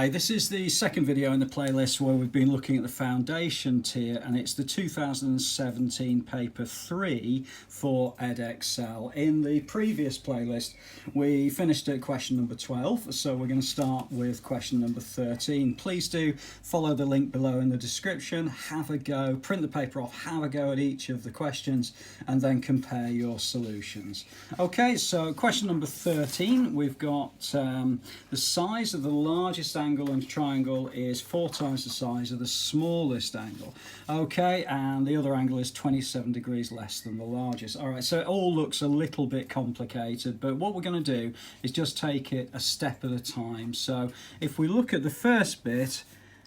Hi, this is the second video in the playlist where we've been looking at the foundation tier, and it's the 2017 paper 3 for Edexcel. In the previous playlist we finished at question number 12, so we're going to start with question number 13. Please do follow the link below in the description, have a go, print the paper off, have a go at each of the questions and then compare your solutions. Okay, so question number 13, we've got the size of the largest angle in a triangle is 4 times the size of the smallest angle. Okay, and the other angle is 27 degrees less than the largest. All right, so it all looks a little bit complicated, but what we're going to do is just take it a step at a time. So if we look at the first bit,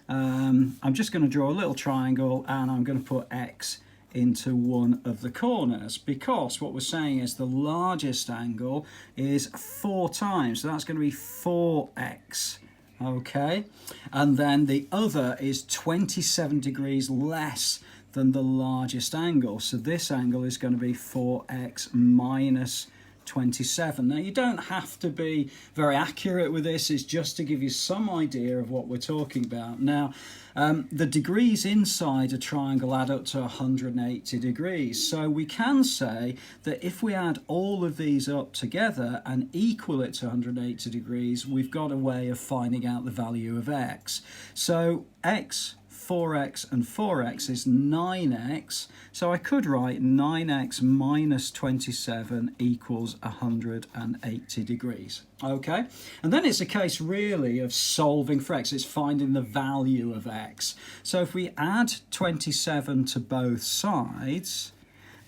I'm just going to draw a little triangle and I'm going to put X into one of the corners, because what we're saying is the largest angle is 4 times, so that's going to be 4x. Okay, and then the other is 27 degrees less than the largest angle, so this angle is going to be 4x minus 27. Now you don't have to be very accurate with this, it's just to give you some idea of what we're talking about. Now the degrees inside a triangle add up to 180 degrees, so we can say that if we add all of these up together and equal it to 180 degrees, we've got a way of finding out the value of x. So x, 4x and 4x is 9x, so I could write 9x minus 27 equals 180 degrees. Okay, and then it's a case really of solving for x, it's finding the value of x. So if we add 27 to both sides,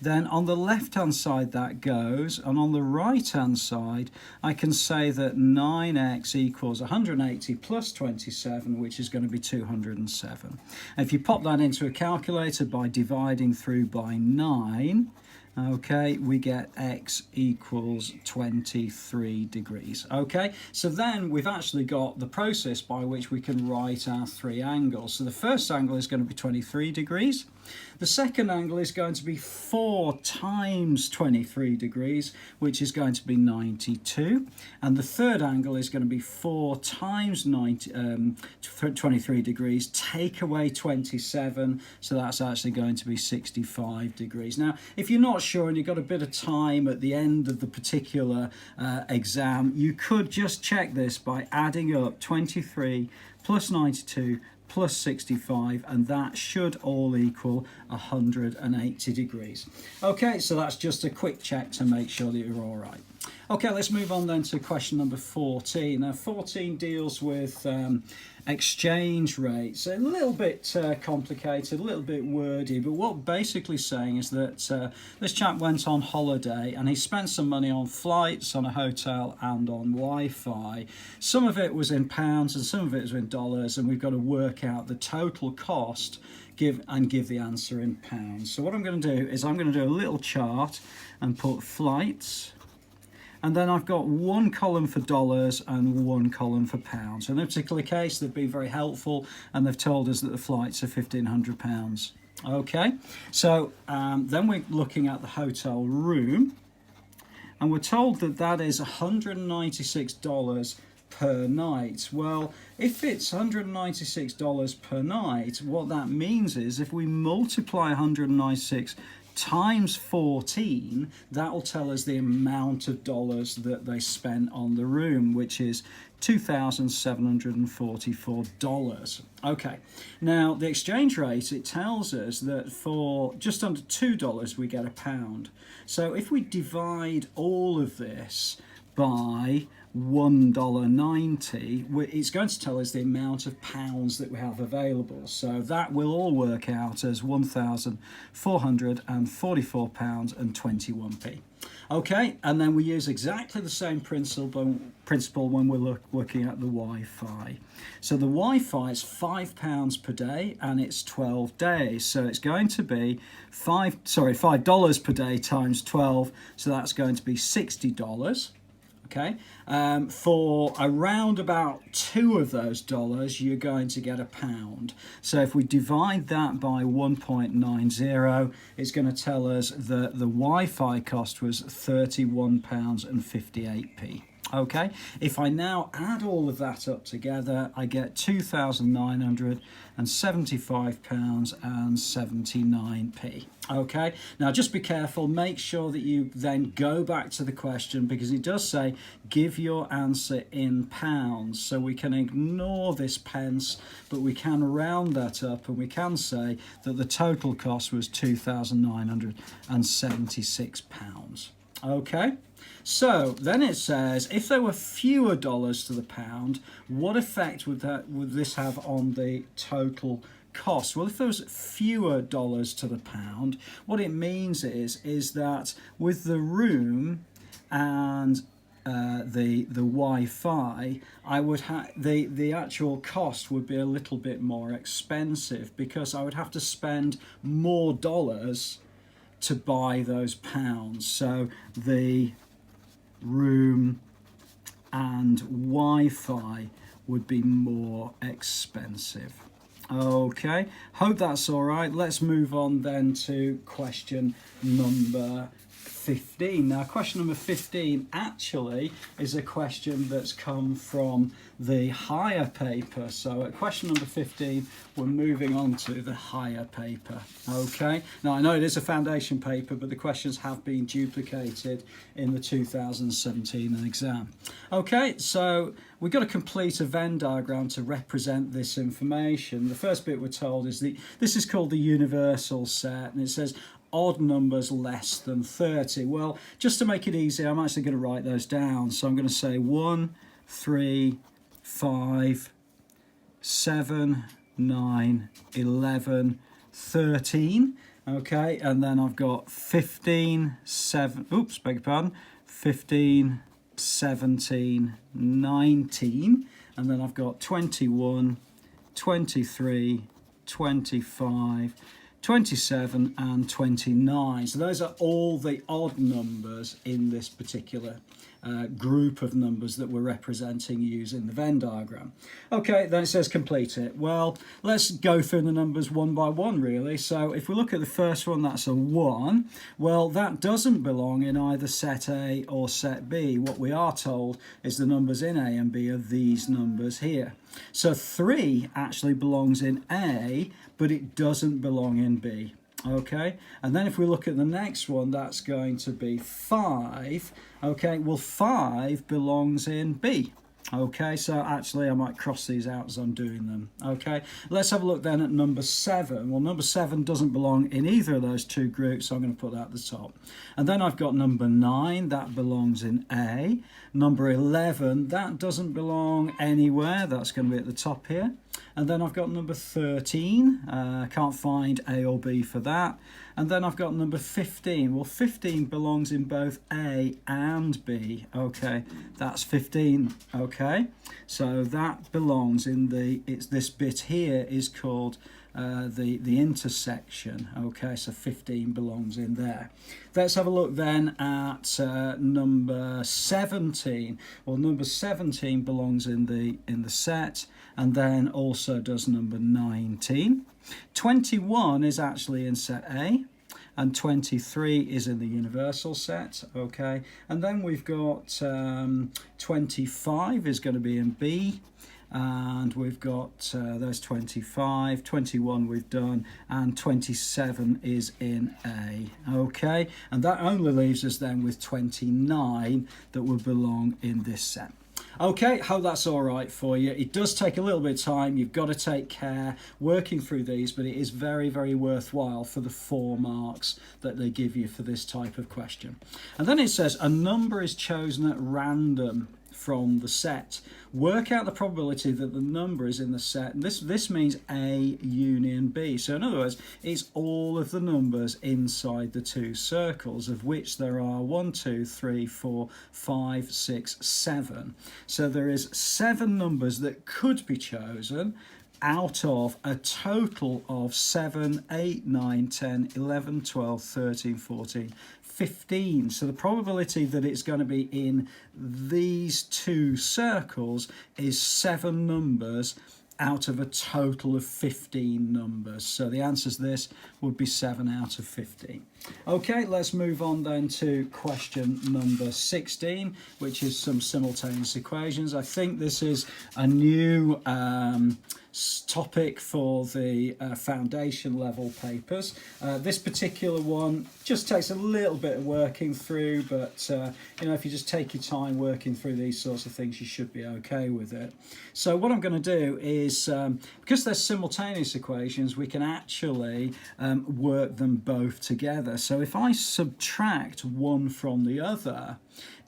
then on the left hand side that goes, and on the right hand side I can say that 9x equals 180 plus 27, which is going to be 207. And if you pop that into a calculator by dividing through by 9, okay, we get x equals 23 degrees. Okay, so then we've actually got the process by which we can write our 3 angles. So the first angle is going to be 23 degrees. The second angle is going to be 4 times 23 degrees, which is going to be 92. And the third angle is going to be 4 times 23 degrees, take away 27, so that's actually going to be 65 degrees. Now, if you're not sure and you've got a bit of time at the end of the particular exam, you could just check this by adding up 23 plus 92 plus 65, and that should all equal 180 degrees. Okay, so that's just a quick check to make sure that you're all right. Okay, let's move on then to question number 14. Now 14 deals with exchange rates. A little bit complicated, a little bit wordy, but what basically saying is that this chap went on holiday and he spent some money on flights, on a hotel and on Wi-Fi. Some of it was in pounds and some of it was in dollars, and we've got to work out the total cost, give the answer in pounds. So what I'm going to do is I'm going to do a little chart and put flights, and then I've got one column for dollars and one column for pounds. So in this particular case, they've been very helpful and they've told us that the flights are £1,500. Okay, so then we're looking at the hotel room, and we're told that that is $196 per night. Well, if it's $196 per night, what that means is if we multiply 196 times 14, that'll tell us the amount of dollars that they spent on the room, which is $2,744. Okay, now the exchange rate, it tells us that for just under $2 we get a pound. So if we divide all of this by $1.90, it's going to tell us the amount of pounds that we have available. So that will all work out as £1,444 and 21p. Okay, and then we use exactly the same principle when we're looking at the Wi-Fi. So the Wi-Fi is £5 per day and it's 12 days. So it's going to be $5 per day times 12. So that's going to be $60. Okay, for around about 2 of those dollars, you're going to get a pound. So if we divide that by 1.90, it's going to tell us that the Wi-Fi cost was £31.58. Okay, if I now add all of that up together, I get £2,975.79. Okay, now just be careful, make sure that you then go back to the question, because it does say give your answer in pounds, so we can ignore this pence, but we can round that up and we can say that the total cost was £2,976. Okay, so then it says if there were fewer dollars to the pound, what effect would this have on the total cost? Well, if there was fewer dollars to the pound, what it means is that with the room and the Wi-Fi, I would have the actual cost would be a little bit more expensive, because I would have to spend more dollars to buy those pounds. So the room and Wi-Fi would be more expensive. Okay, hope that's all right. Let's move on then to question number 15. Now, question number 15 actually is a question that's come from the higher paper. So at question number 15, we're moving on to the higher paper. Okay, now I know it is a foundation paper, but the questions have been duplicated in the 2017 exam. Okay, so we've got to complete a Venn diagram to represent this information. The first bit we're told is this is called the universal set, and it says odd numbers less than 30. Well, just to make it easy, I'm actually going to write those down. So I'm going to say 1, 3, 5, 7, 9, 11, 13. Okay, and then I've got 15, 7, oops, beg your pardon, 15, 17, 19, and then I've got 21, 23, 25, 27 and 29. So those are all the odd numbers in this particular group of numbers that we're representing using the Venn diagram. Okay, then it says complete it. Well, let's go through the numbers one by one, really. So if we look at the first one, that's a 1. Well, that doesn't belong in either set A or set B. What we are told is the numbers in A and B are these numbers here. So 3 actually belongs in A, but it doesn't belong in B. Okay, and then if we look at the next one, that's going to be 5. Okay, well, 5 belongs in B. Okay, so actually I might cross these out as I'm doing them. Okay, let's have a look then at number 7. Well, number 7 doesn't belong in either of those two groups, so I'm going to put that at the top. And then I've got number 9, that belongs in A. Number 11, that doesn't belong anywhere, that's going to be at the top here. And then I've got number 13, can't find A or B for that. And then I've got number 15. Well, 15 belongs in both A and B. Okay, that's 15. Okay, so that belongs in it's this bit here is called the intersection. Okay, so 15 belongs in there. Let's have a look then at number 17. Well, number 17 belongs in the set, and then also does number 19. 21 is actually in set A, and 23 is in the universal set. Okay, and then we've got 25 is going to be in B, and we've got there's 25, 21 we've done, and 27 is in A. Okay, and that only leaves us then with 29 that would belong in this set. Okay, hope that's all right for you. It does take a little bit of time. You've got to take care working through these, but it is very, very worthwhile for the 4 marks that they give you for this type of question. And then it says a number is chosen at random from the set. Work out the probability that the number is in the set. And this means A union B. So in other words, it's all of the numbers inside the 2 circles, of which there are 1, 2, 3, 4, 5, 6, 7. So there is 7 numbers that could be chosen out of a total of 7, 8, 9, 10, 11, 12, 13, 14, 15. So the probability that it's going to be in these 2 circles is 7 numbers out of a total of 15 numbers. So the answer to this would be 7 out of 15. Okay, let's move on then to question number 16, which is some simultaneous equations. I think this is a new topic for the foundation level papers. This particular one just takes a little bit of working through, but you know, if you just take your time working through these sorts of things, you should be okay with it. So what I'm going to do is, because they're simultaneous equations, we can actually work them both together. So if I subtract one from the other,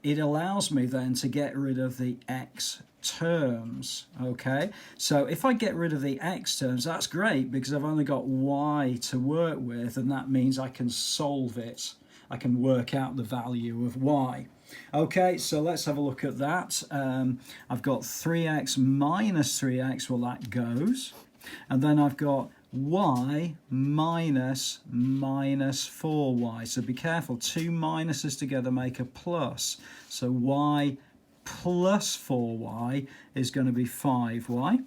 it allows me then to get rid of the x terms. Okay, so if I get rid of the x terms, that's great because I've only got y to work with, and that means I can solve it. I can work out the value of y. Okay, so let's have a look at that. I've got 3x minus 3x, well, that goes. And then I've got y minus 4y. So be careful, two minuses together make a plus. So y plus 4y is going to be 5y.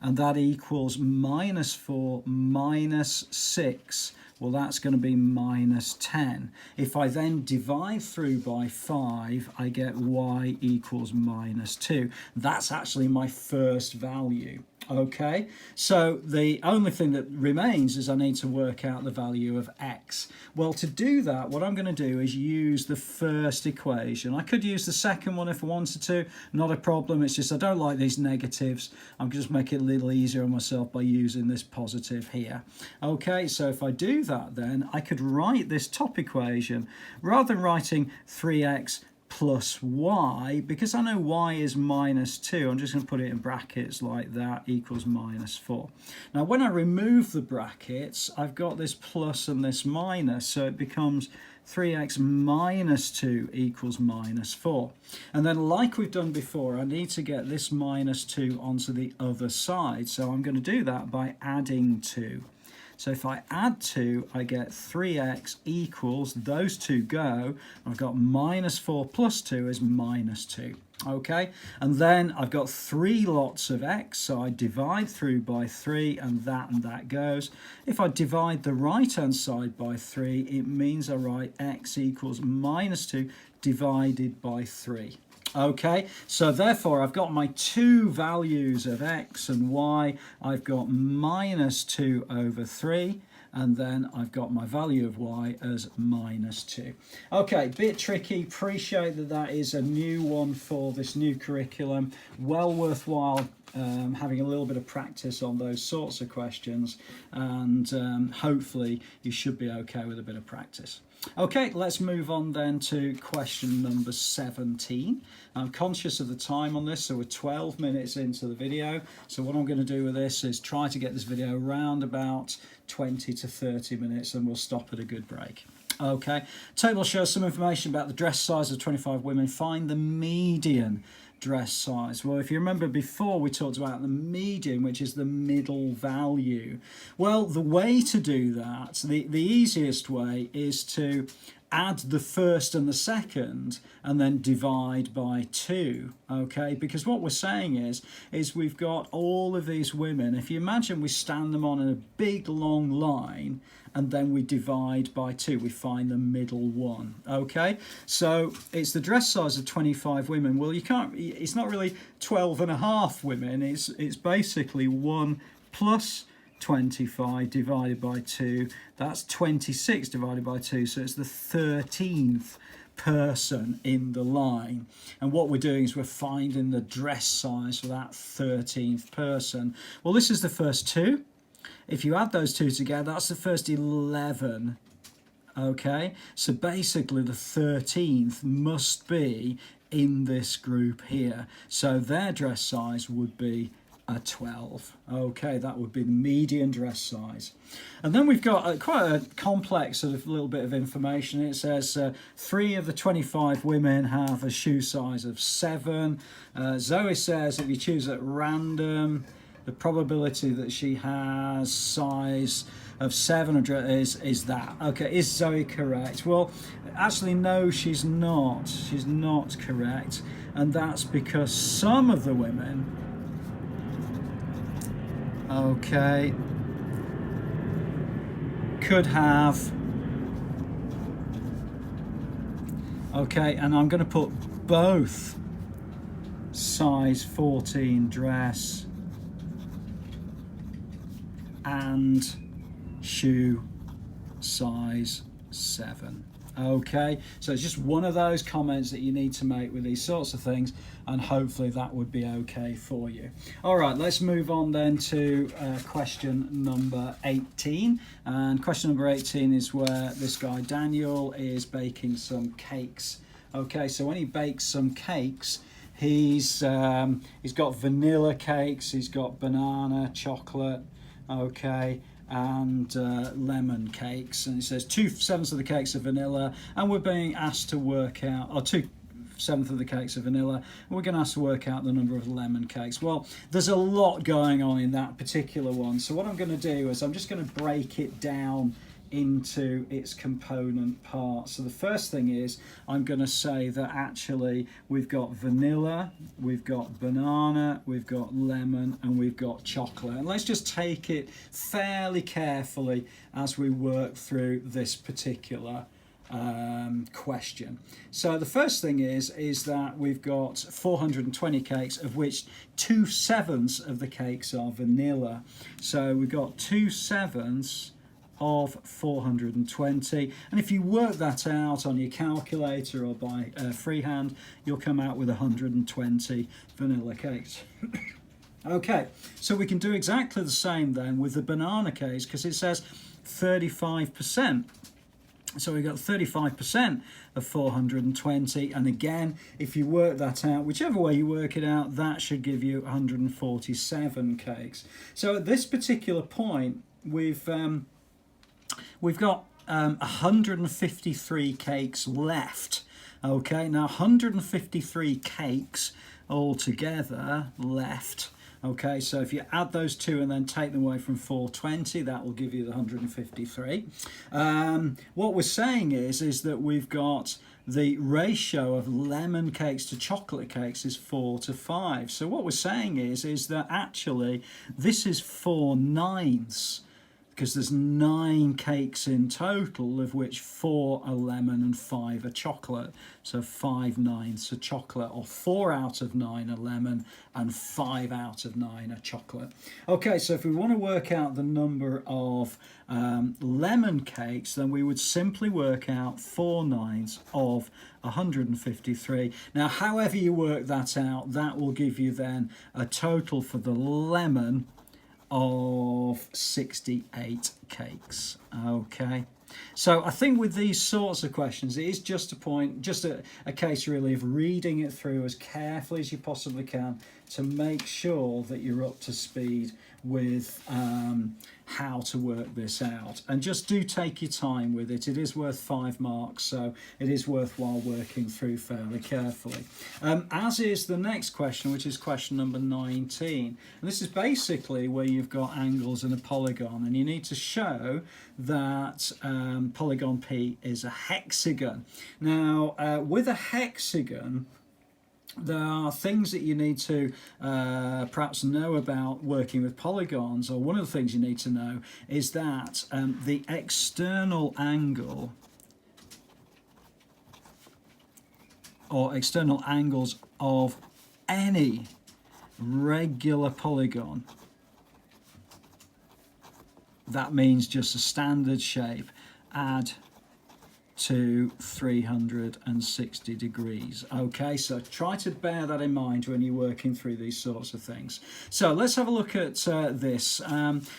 And that equals minus 4 minus 6. Well, that's going to be minus 10. If I then divide through by 5, I get y equals minus 2. That's actually my first value. Okay, so the only thing that remains is I need to work out the value of x. Well, to do that, what I'm going to do is use the first equation. I could use the second one if I wanted to, not a problem. It's just I don't like these negatives. I'm going to just make it a little easier on myself by using this positive here. Okay, so if I do that, then I could write this top equation rather than writing 3x plus y, because I know y is minus 2, I'm just going to put it in brackets like that, equals minus 4. Now when I remove the brackets, I've got this plus and this minus, so it becomes 3x minus 2 equals minus 4. And then like we've done before, I need to get this minus 2 onto the other side, so I'm going to do that by adding 2. So if I add 2, I get 3x equals, those two go, I've got minus 4 plus 2 is minus 2. Okay, and then I've got 3 lots of x, so I divide through by 3, and that goes. If I divide the right-hand side by 3, it means I write x equals minus 2 divided by 3. Okay, so therefore I've got my two values of x and y. I've got minus 2 over 3, and then I've got my value of y as minus 2. Okay, bit tricky. Appreciate that that is a new one for this new curriculum. Well worthwhile having a little bit of practice on those sorts of questions, and hopefully you should be okay with a bit of practice. Okay, let's move on then to question number 17. I'm conscious of the time on this, so we're 12 minutes into the video. So what I'm going to do with this is try to get this video around about 20 to 30 minutes, and we'll stop at a good break. Okay, table shows some information about the dress size of 25 women. Find the median dress size. Well, if you remember before, we talked about the median, which is the middle value. Well, the way to do that, the easiest way, is to add the first and the second and then divide by 2. Okay, because what we're saying is we've got all of these women. If you imagine we stand them on in a big long line, and then we divide by 2, we find the middle one. Okay, so it's the dress size of 25 women. Well, you can't, it's not really 12 and a half women, it's basically 1 plus 25 divided by 2, that's 26 divided by 2, so it's the 13th person in the line. And what we're doing is we're finding the dress size for that 13th person. Well, this is the first 2. If you add those 2 together, that's the first 11. Okay, so basically the 13th must be in this group here. So their dress size would be a 12. Okay, that would be the median dress size. And then we've got quite a complex sort of little bit of information. It says 3 of the 25 women have a shoe size of 7. Zoe says if you choose at random, the probability that she has size of 7 is that. Okay, is Zoe correct? Well, actually no, she's not. She's not correct. And that's because some of the women Okay. Could have. Okay, and I'm going to put both size 14 dress and shoe size 7. Okay, so it's just one of those comments that you need to make with these sorts of things, and hopefully that would be okay for you. All right, let's move on then to question number 18. And question number 18 is where this guy Daniel is baking some cakes. Okay, so when he bakes some cakes, he's got vanilla cakes, he's got banana, chocolate, okay, and lemon cakes, and it says 2/7 of the cakes are vanilla, and we're being asked to work out, or 2/7 of the cakes are vanilla, and we're going to have to work out the number of lemon cakes. Well, there's a lot going on in that particular one, so what I'm going to do is I'm just going to break it down into its component parts. So the first thing is I'm going to say that actually we've got vanilla, we've got banana, we've got lemon, and we've got chocolate. And let's just take it fairly carefully as we work through this particular question. So the first thing is that we've got 420 cakes, of which 2/7 of the cakes are vanilla. So we've got 2/7 of 420, and if you work that out on your calculator or by freehand, you'll come out with 120 vanilla cakes. Okay, so we can do exactly the same then with the banana cakes, because it says 35%. So we've got 35% of 420, and again, if you work that out, whichever way you work it out, that should give you 147 cakes. So at this particular point, we've got 153 cakes left. Okay, now 153 cakes altogether left. Okay, so if you add those two and then take them away from 420, that will give you the 153. What we're saying is that we've got the ratio of lemon cakes to chocolate cakes is 4:5. So what we're saying is that actually this is 4/9, because there's 9 cakes in total, of which 4 are lemon and 5 are chocolate. So 5/9 are chocolate, or 4 out of 9 are lemon and 5 out of 9 are chocolate. Okay, so if we want to work out the number of lemon cakes, then we would simply work out 4/9 of 153. Now, however you work that out, that will give you then a total for the lemon of 68 cakes. Okay, so I think with these sorts of questions, it is just a case really of reading it through as carefully as you possibly can to make sure that you're up to speed with how to work this out. And just do take your time with it. It is worth 5 marks, so it is worthwhile working through fairly carefully. As is the next question, which is question number 19. And this is basically where you've got angles and a polygon, and you need to show that polygon P is a hexagon. Now, with a hexagon, there are things that you need to perhaps know about working with polygons, or one of the things you need to know is that the external angle or external angles of any regular polygon, that means just a standard shape, add to 360 degrees. Okay, so try to bear that in mind when you're working through these sorts of things. So let's have a look at this.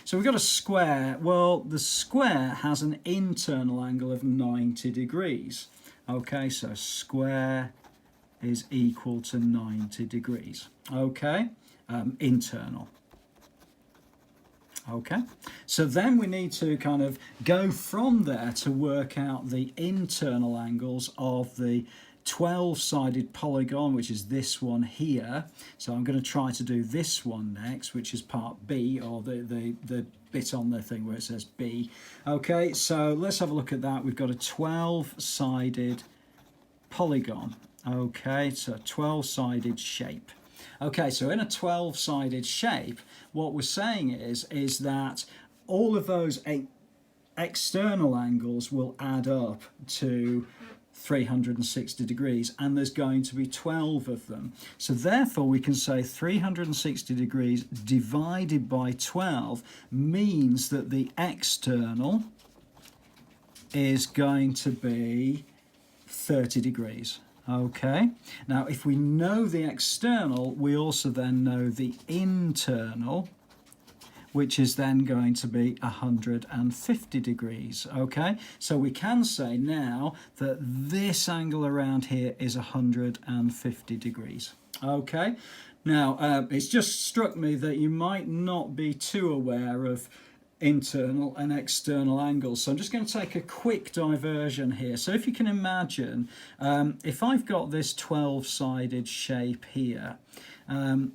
So we've got a square. Well, the square has an internal angle of 90 degrees. Okay, so square is equal to 90 degrees. Okay, internal. Okay, so then we need to kind of go from there to work out the internal angles of the 12-sided polygon, which is this one here. So I'm going to try to do this one next, which is part B, or the bit on the thing where it says B. Okay, so let's have a look at that. We've got a 12-sided polygon. Okay, so 12-sided shape. Okay, so in a 12-sided shape, what we're saying is that all of those external angles will add up to 360 degrees, and there's going to be 12 of them. So therefore we can say 360 degrees divided by 12 means that the external is going to be 30 degrees. Okay, now if we know the external, we also then know the internal, which is then going to be 150 degrees. Okay, so we can say now that this angle around here is 150 degrees. Okay, now it's just struck me that you might not be too aware of internal and external angles, so I'm just going to take a quick diversion here. So if you can imagine, if I've got this 12-sided shape here,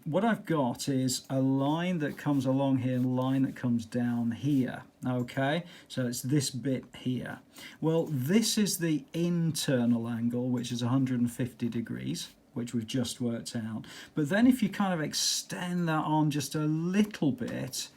what I've got is a line that comes along here and a line that comes down here. Okay, so it's this bit here. Well, this is the internal angle, which is 150 degrees, which we've just worked out. But then if you kind of extend that on just a little bit,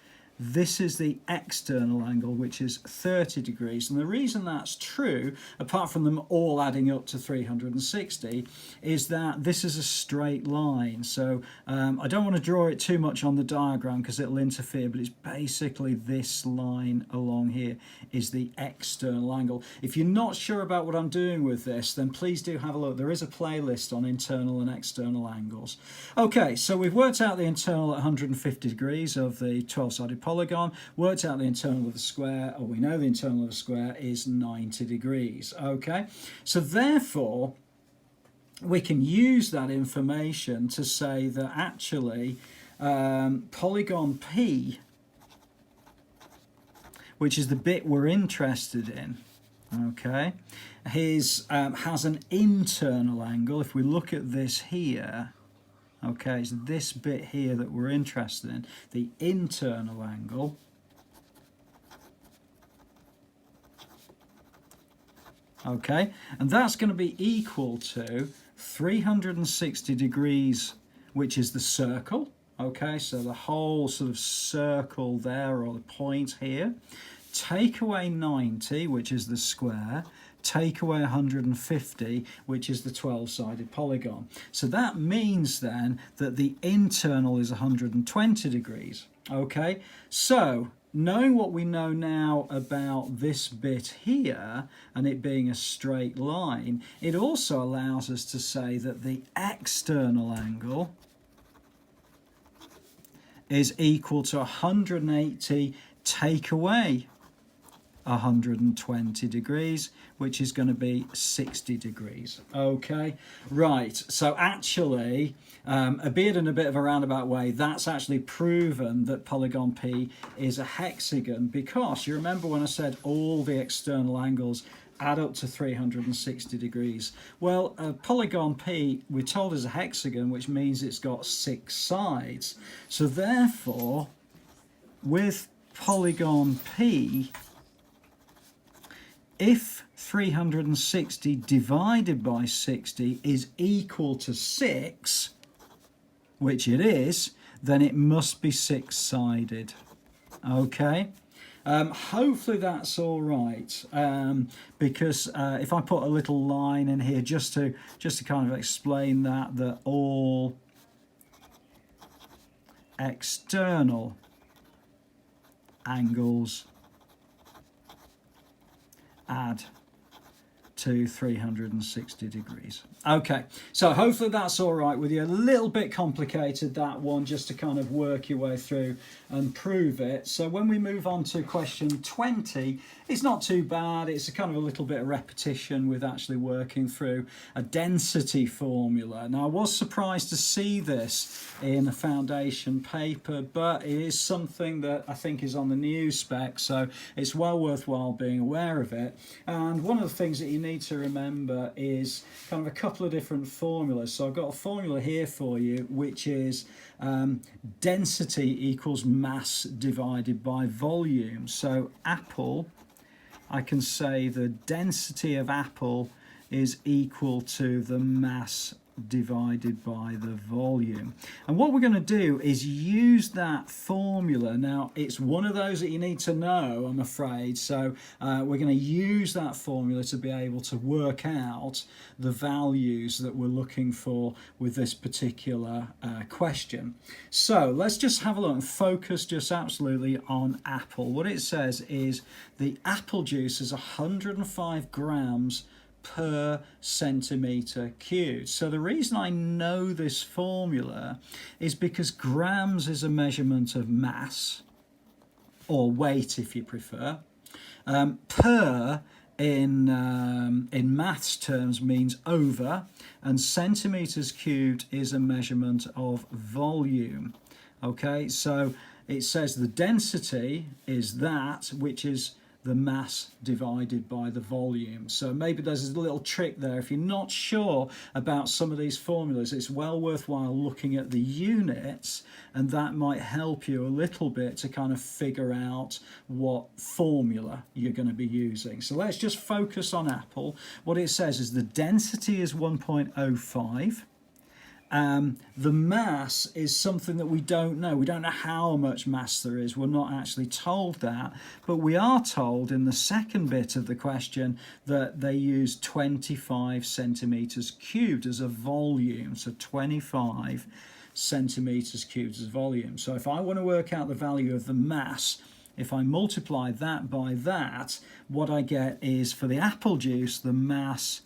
this is the external angle, which is 30 degrees. And the reason that's true, apart from them all adding up to 360, is that this is a straight line. So I don't want to draw it too much on the diagram because it'll interfere, but it's basically this line along here is the external angle. If you're not sure about what I'm doing with this, then please do have a look. There is a playlist on internal and external angles. Okay, so we've worked out the internal at 150 degrees of the 12-sided polygon, worked out the internal of the square, or we know the internal of the square is 90 degrees. Okay, so therefore we can use that information to say that actually polygon P, which is the bit we're interested in, okay, has an internal angle. If we look at this here, okay, it's this bit here that we're interested in, the internal angle, okay, and that's going to be equal to 360 degrees, which is the circle, okay, so the whole sort of circle there, or the point here, take away 90, which is the square, take away 150, which is the 12-sided polygon. So that means then that the internal is 120 degrees. Okay, so knowing what we know now about this bit here and it being a straight line, it also allows us to say that the external angle is equal to 180 take away 120 degrees, which is going to be 60 degrees. Okay, right, so actually, albeit in a bit of a roundabout way, that's actually proven that polygon P is a hexagon, because you remember when I said all the external angles add up to 360 degrees. Well, polygon P, we're told, is a hexagon, which means it's got 6 sides. So therefore, with polygon P, if 360 divided by 60 is equal to 6, which it is, then it must be 6-sided. Okay? Hopefully that's all right, because if I put a little line in here just to kind of explain that all external angles add to 360 degrees. Okay, so hopefully that's all right with you. A little bit complicated, that one, just to kind of work your way through and prove it. So when we move on to question 20, it's not too bad. It's a kind of a little bit of repetition with actually working through a density formula. Now, I was surprised to see this in a foundation paper, but it is something that I think is on the news spec, so it's well worthwhile being aware of it. And one of the things that you need to remember is kind of a couple of different formulas. So I've got a formula here for you, which is density equals mass divided by volume. So apple, I can say the density of apple is equal to the mass divided by the volume. And what we're going to do is use that formula. Now, it's one of those that you need to know, I'm afraid. So we're going to use that formula to be able to work out the values that we're looking for with this particular question. So let's just have a look and focus just absolutely on apple. What it says is the apple juice is 105 grams per centimetre cubed. So the reason I know this formula is because grams is a measurement of mass, or weight if you prefer. Per in maths terms means over, and centimetres cubed is a measurement of volume. Okay, so it says the density is that which is the mass divided by the volume. So maybe there's a little trick there. If you're not sure about some of these formulas, it's well worthwhile looking at the units, and that might help you a little bit to kind of figure out what formula you're going to be using. So let's just focus on apple. What it says is the density is 1.05. The mass is something that we don't know. We don't know how much mass there is. We're not actually told that. But we are told in the second bit of the question that they use 25 centimetres cubed as a volume. So 25 centimetres cubed as volume. So if I want to work out the value of the mass, if I multiply that by that, what I get is for the apple juice, the mass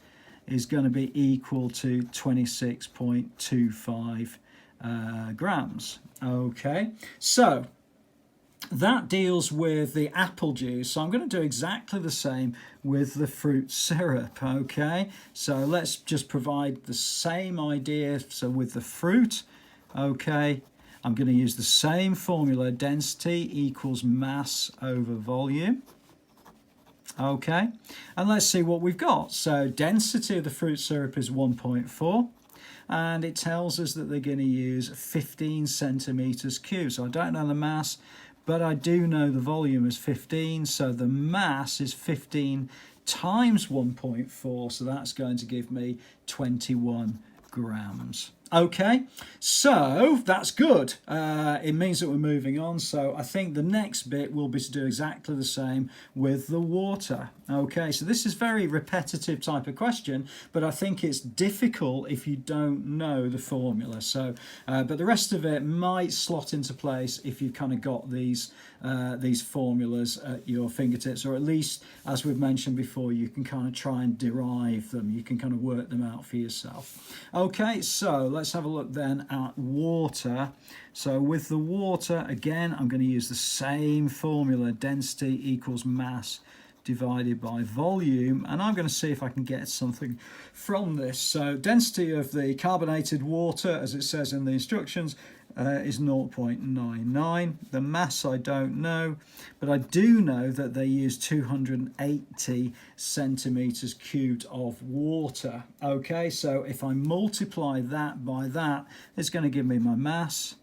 is going to be equal to 26.25 grams. Okay, so that deals with the apple juice. So I'm going to do exactly the same with the fruit syrup. Okay, so let's just provide the same idea. So with the fruit, okay, I'm going to use the same formula, density equals mass over volume. Okay, and let's see what we've got. So density of the fruit syrup is 1.4, and it tells us that they're going to use 15 centimetres cubed. So I don't know the mass, but I do know the volume is 15, so the mass is 15 times 1.4, so that's going to give me 21 grams. Okay, so that's good. It means that we're moving on. So I think the next bit will be to do exactly the same with the water. Okay, so this is very repetitive type of question, but I think it's difficult if you don't know the formula. So, but the rest of it might slot into place if you've kind of got these formulas at your fingertips, or at least, as we've mentioned before, you can kind of try and derive them. You can kind of work them out for yourself. Okay, so let's have a look then at water. So with the water, again, I'm going to use the same formula, density equals mass divided by volume, and I'm going to see if I can get something from this. So density of the carbonated water, as it says in the instructions, is 0.99. The mass I don't know, but I do know that they use 280 centimetres cubed of water. Okay, so if I multiply that by that, it's going to give me my mass.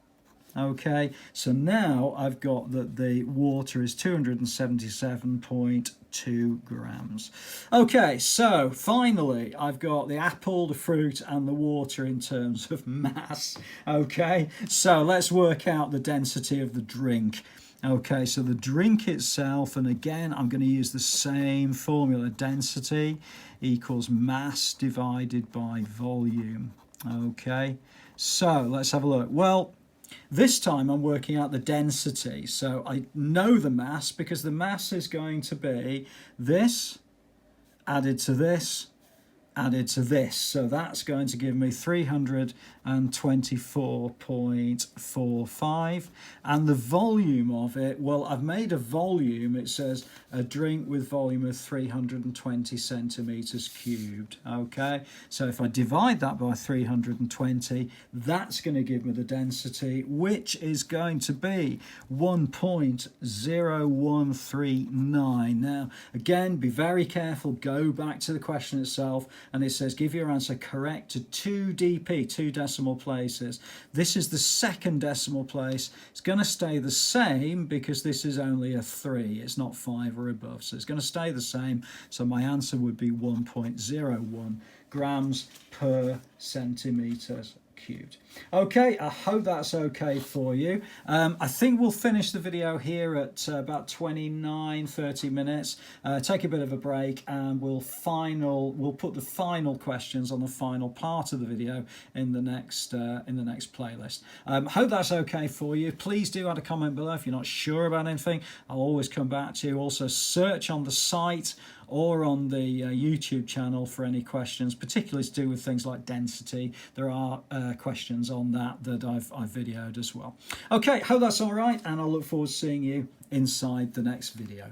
Okay, so now I've got that the water is 277.2 grams. Okay, so finally I've got the apple, the fruit and the water in terms of mass. Okay, so let's work out the density of the drink. Okay, so the drink itself, and again I'm going to use the same formula, density equals mass divided by volume. Okay, so let's have a look. Well, this time I'm working out the density, so I know the mass because the mass is going to be this added to this added to this, so that's going to give me 324.45, and the volume of it, well, I've made a volume. It says a drink with volume of 320 centimeters cubed. Okay, so if I divide that by 320, that's going to give me the density, which is going to be 1.0139. Now again, be very careful, go back to the question itself and it says give your answer correct to 2 dp, 2 decimal places. This is the second decimal place. It's going to stay the same because this is only a 3. It's not 5 or above, so it's going to stay the same. So my answer would be 1.01 grams per centimetres cubed. Okay, I hope that's okay for you. I think we'll finish the video here at about 29-30 minutes. Take a bit of a break, and we'll put the final questions on the final part of the video in the next playlist. Hope that's okay for you. Please do add a comment below if you're not sure about anything. I'll always come back to you. Also, search on the site or on the YouTube channel for any questions, particularly to do with things like density. There are questions on that I've videoed as well. Okay, hope that's all right, and I'll look forward to seeing you inside the next video.